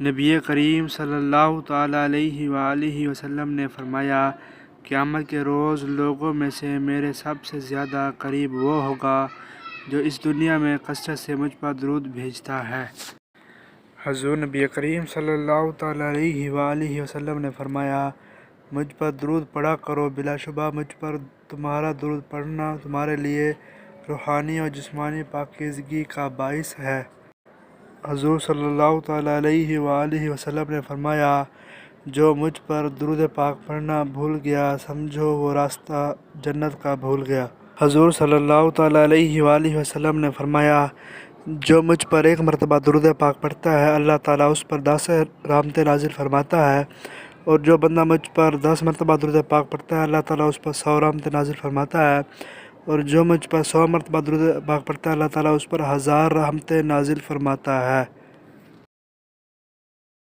نبی کریم صلی اللہ تعالیٰ علیہ وآلہ وسلم نے فرمایا، قیامت کے روز لوگوں میں سے میرے سب سے زیادہ قریب وہ ہوگا جو اس دنیا میں کثرت سے مجھ پر درود بھیجتا ہے۔ حضور نبی کریم صلی اللہ تعالیٰ علیہ وآلہ وسلم نے فرمایا، مجھ پر درود پڑھا کرو، بلا شبہ مجھ پر تمہارا درود پڑھنا تمہارے لیے روحانی اور جسمانی پاکیزگی کا باعث ہے۔ حضور صلی اللہ تعالیٰ علیہ وآلہ وسلم نے فرمایا، جو مجھ پر درود پاک پڑھنا بھول گیا سمجھو وہ راستہ جنت کا بھول گیا۔ حضور صلی اللہ تعالیٰ علیہ وآلہ وسلم نے فرمایا، جو مجھ پر ایک مرتبہ درود پاک پڑھتا ہے اللہ تعالیٰ اس پر 10 رحمتیں نازل فرماتا ہے، اور جو بندہ مجھ پر 10 مرتبہ درود پاک پڑھتا ہے اللہ تعالیٰ اس پر 100 رحمتیں نازل فرماتا ہے، اور جو مجھ پر 100 مرتبہ درود پاک پڑھتا ہے اللہ تعالیٰ اس پر 1000 رحمتیں نازل فرماتا ہے۔